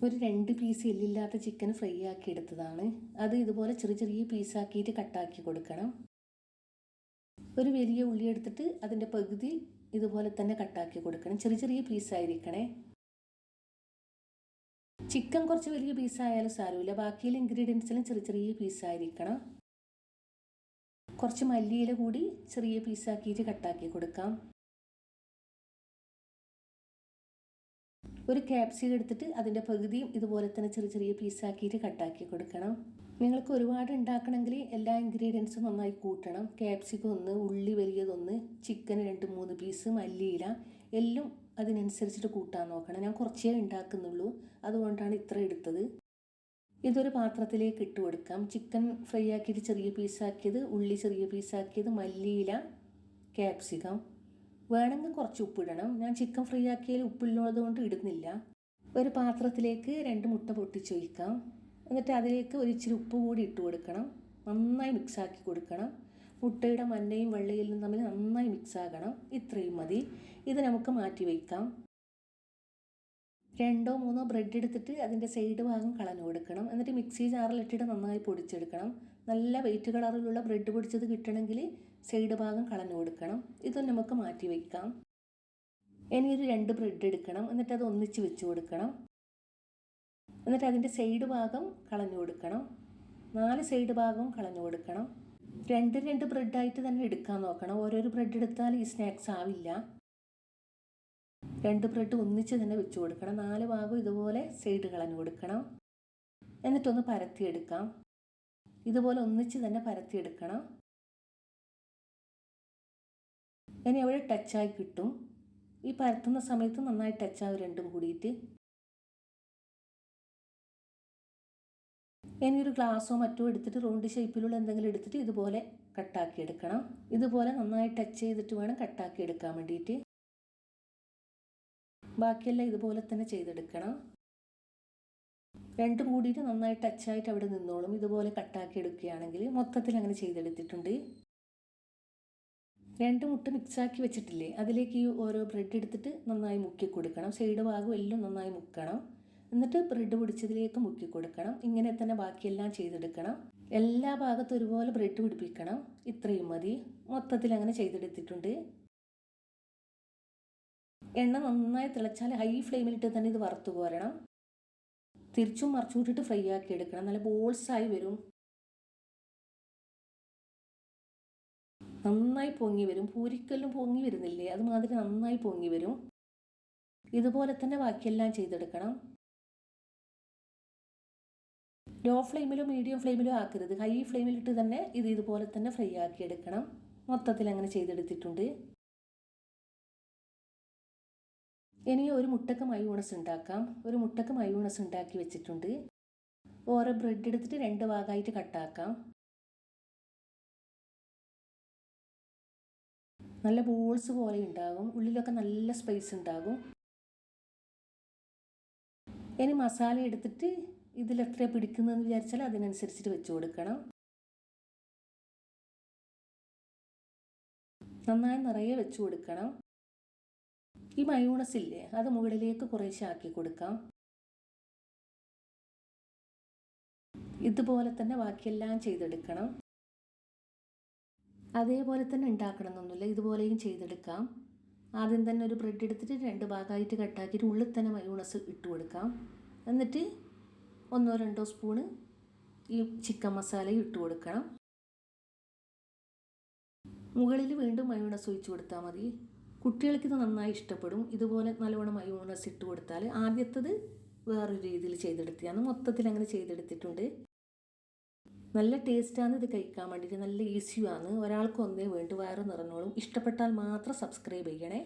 ഒരു 2 piece എല്ലില്ലാത്ത chicken fry ആക്കി എടുത്തതാണ്. അത് ഇതുപോലെ ചെറിയ ചെറിയ പീസാക്കിയിട്ട് കട്ടാക്കി കൊടുക്കണം. ഒരു വലിയ ഉള്ളി എടുത്തിട്ട് അതിൻ്റെ പകുതി ഇതുപോലെ തന്നെ കട്ടാക്കി കൊടുക്കണം. ചെറിയ ചെറിയ പീസായിരിക്കണേ. ചിക്കൻ കുറച്ച് വലിയ പീസായാലും സാരമില്ല, ബാക്കിയുള്ള ഇൻഗ്രീഡിയൻസിലും ചെറിയ ചെറിയ പീസായിരിക്കണം. കുറച്ച് മല്ലിയില കൂടി ചെറിയ പീസാക്കിയിട്ട് കട്ടാക്കി കൊടുക്കാം. ഒരു ക്യാപ്സിക്കം എടുത്തിട്ട് അതിൻ്റെ പകുതിയും ഇതുപോലെ തന്നെ ചെറിയ ചെറിയ പീസാക്കിയിട്ട് കട്ടാക്കി കൊടുക്കണം. നിങ്ങൾക്ക് ഒരുപാട് ഉണ്ടാക്കണമെങ്കിൽ എല്ലാ ഇൻഗ്രീഡിയൻസും നന്നായി കൂട്ടണം. ക്യാപ്സിക്കം 1, ഉള്ളി വലിയതൊന്ന്, ചിക്കൻ 2-3 പീസ്, മല്ലിയില എല്ലാം അതിനനുസരിച്ചിട്ട് കൂട്ടാൻ നോക്കണം. ഞാൻ കുറച്ചേ ഉണ്ടാക്കുന്നുള്ളൂ, അതുകൊണ്ടാണ് ഇത്ര എടുത്തത്. ഇതൊരു പാത്രത്തിലേക്ക് ഇട്ട് കൊടുക്കാം. ചിക്കൻ ഫ്രൈ ആക്കിയിട്ട് ചെറിയ പീസാക്കിയത്, ഉള്ളി ചെറിയ പീസാക്കിയത്, മല്ലിയില, ക്യാപ്സിക്കം. വേണമെങ്കിൽ കുറച്ച് ഉപ്പിടണം. ഞാൻ ചിക്കൻ ഫ്രൈ ആക്കിയതിൽ ഉപ്പില്ലാത്തത് കൊണ്ട് ഇടുന്നില്ല. ഒരു പാത്രത്തിലേക്ക് 2 മുട്ട പൊട്ടിച്ചൊഴിക്കാം. എന്നിട്ട് അതിലേക്ക് ഒരു ഇച്ചിരി ഉപ്പ് കൂടി ഇട്ട് കൊടുക്കണം. നന്നായി മിക്സാക്കി കൊടുക്കണം. മുട്ടയുടെ മഞ്ഞയും വെള്ളയും തമ്മിൽ നന്നായി മിക്സ് ആകണം. ഇത്രയും മതി. ഇത് നമുക്ക് മാറ്റി വയ്ക്കാം. 2-3 ബ്രെഡ് എടുത്തിട്ട് അതിൻ്റെ സൈഡ് ഭാഗം കളഞ്ഞു കൊടുക്കണം. എന്നിട്ട് മിക്സി ജാറിലിട്ടിട്ട് നന്നായി പൊടിച്ചെടുക്കണം. നല്ല വൈറ്റ് കളറിലുള്ള ബ്രെഡ് പൊടിച്ചത് കിട്ടണമെങ്കിൽ സൈഡ് ഭാഗം കളഞ്ഞു കൊടുക്കണം. ഇത് നമുക്ക് മാറ്റി വയ്ക്കാം. ഇനി ഒരു 2 ബ്രെഡ് എടുക്കണം. എന്നിട്ട് അത് ഒന്നിച്ച് വെച്ച് കൊടുക്കണം. എന്നിട്ട് അതിൻ്റെ സൈഡ് ഭാഗം കളഞ്ഞു കൊടുക്കണം. 4 സൈഡ് ഭാഗവും കളഞ്ഞു കൊടുക്കണം. 2 ബ്രെഡായിട്ട് തന്നെ എടുക്കാൻ നോക്കണം. ഓരോരോ ബ്രെഡ് എടുത്താൽ ഈ സ്നാക്സ് ആവില്ല. 2 ബ്രെഡ് ഒന്നിച്ച് തന്നെ വെച്ച് കൊടുക്കണം. 4 ഭാഗവും ഇതുപോലെ സൈഡ് കളഞ്ഞു കൊടുക്കണം. എന്നിട്ടൊന്ന് പരത്തിയെടുക്കാം. ഇതുപോലെ ഒന്നിച്ച് തന്നെ പരത്തിയെടുക്കണം. ഇനി അവിടെ ടച്ചായി കിട്ടും. ഈ പരത്തുന്ന സമയത്ത് നന്നായി ടച്ചാവും രണ്ടും കൂടിയിട്ട്. ഇനി ഒരു ഗ്ലാസ്സോ മറ്റോ എടുത്തിട്ട് റൗണ്ട് ഷേപ്പിലുള്ള എന്തെങ്കിലും എടുത്തിട്ട് ഇതുപോലെ കട്ടാക്കി എടുക്കണം. ഇതുപോലെ നന്നായി ടച്ച് ചെയ്തിട്ട് വേണം കട്ടാക്കി എടുക്കാൻ വേണ്ടിയിട്ട്. ബാക്കിയെല്ലാം ഇതുപോലെ തന്നെ ചെയ്തെടുക്കണം. രണ്ടും കൂടിയിട്ട് നന്നായി ടച്ചായിട്ട് അവിടെ നിന്നോളും. ഇതുപോലെ കട്ടാക്കി എടുക്കുകയാണെങ്കിൽ മൊത്തത്തിൽ അങ്ങനെ ചെയ്തെടുത്തിട്ടുണ്ട്. 2 മുട്ട മിക്സാക്കി വെച്ചിട്ടില്ലേ, അതിലേക്ക് ഈ ഓരോ ബ്രെഡ് എടുത്തിട്ട് നന്നായി മുക്കി കൊടുക്കണം. സൈഡ് ഭാഗം എല്ലാം നന്നായി മുക്കണം. എന്നിട്ട് ബ്രെഡ് പിടിച്ചതിലേക്ക് മുക്കി കൊടുക്കണം. ഇങ്ങനെ തന്നെ ബാക്കിയെല്ലാം ചെയ്തെടുക്കണം. എല്ലാ ഭാഗത്തും ഒരുപോലെ ബ്രെഡ് പിടിപ്പിക്കണം. ഇത്രയും മതി. മൊത്തത്തിൽ അങ്ങനെ ചെയ്തെടുത്തിട്ടുണ്ട്. എണ്ണ നന്നായി തിളച്ചാൽ ഹൈ ഫ്ലെയിമിലിട്ട് തന്നെ ഇത് വറുത്ത് കോരണം. തിരിച്ചും മറിച്ചും ഇട്ടിട്ട് ഫ്രൈ ആക്കി എടുക്കണം. നല്ല ബോൾസായി വരും. നന്നായി പൊങ്ങി വരും. പൂരിക്കെല്ലാം പൊങ്ങി വരുന്നില്ലേ, അതുമാതിരി നന്നായി പൊങ്ങി വരും. ഇതുപോലെ തന്നെ ബാക്കിയെല്ലാം ചെയ്തെടുക്കണം. ലോ ഫ്ലെയിമിലോ മീഡിയം ഫ്ലെയിമിലോ ആക്കരുത്. ഹൈ ഫ്ലെയിമിലിട്ട് തന്നെ ഇതുപോലെ തന്നെ ഫ്രൈ ആക്കി എടുക്കണം. മൊത്തത്തിൽ അങ്ങനെ ചെയ്തെടുത്തിട്ടുണ്ട്. ഇനി ഒരു മുട്ടക്ക് മയോണസ് ഉണ്ടാക്കാം. ഒരു മുട്ടക്ക് മയോണസ് ഉണ്ടാക്കി വെച്ചിട്ടുണ്ട്. ഓരോ ബ്രെഡ് എടുത്തിട്ട് 2 ഭാഗമായിട്ട് കട്ടാക്കാം. നല്ല ബോൾസ് പോലെ ഉണ്ടാകും. ഉള്ളിലൊക്കെ നല്ല സ്പൈസ് ഉണ്ടാകും. ഇനി മസാല എടുത്തിട്ട് ഇതിലെത്ര പിടിക്കുന്നതെന്ന് വിചാരിച്ചാൽ അതിനനുസരിച്ചിട്ട് വെച്ച് കൊടുക്കണം. നന്നായി നിറയെ വെച്ച് കൊടുക്കണം. ഈ മയോണസ് ഇല്ലേ, അത് മുകളിലേക്ക് കുറേശ്ശെ ആക്കി കൊടുക്കാം. ഇതുപോലെ തന്നെ ബാക്കിയെല്ലാം ചെയ്തെടുക്കണം. അതേപോലെ തന്നെ ഉണ്ടാക്കണമെന്നൊന്നുമില്ല, ഇതുപോലെയും ചെയ്തെടുക്കാം. ആദ്യം തന്നെ ഒരു ബ്രെഡ് എടുത്തിട്ട് 2 ഭാഗമായിട്ട് കട്ടാക്കിയിട്ട് ഉള്ളിൽ തന്നെ മയോണസ് ഇട്ട് കൊടുക്കാം. എന്നിട്ട് 1-2 സ്പൂണ് ഈ ചിക്കൻ മസാലയും ഇട്ട് കൊടുക്കണം. മുകളിൽ വീണ്ടും മയോണസ് ഒഴിച്ച് കൊടുത്താൽ മതി. കുട്ടികൾക്കിത് നന്നായി ഇഷ്ടപ്പെടും. ഇതുപോലെ നല്ലവണ്ണം മയോണസ് ഇട്ട് കൊടുത്താൽ. ആദ്യത്തത് വേറൊരു രീതിയിൽ ചെയ്തെടുത്തതാണ്. മൊത്തത്തിൽ അങ്ങനെ ചെയ്തെടുത്തിട്ടുണ്ട്. നല്ല ടേസ്റ്റാണ് ഇത് കഴിക്കാൻ വേണ്ടിയിട്ട്. നല്ല ഈസിയാണ്. ഒരാൾക്ക് ഒന്നേ വേണ്ടു, വയറ് നിറഞ്ഞോളും. ഇഷ്ടപ്പെട്ടാൽ മാത്രം സബ്സ്ക്രൈബ് ചെയ്യണേ.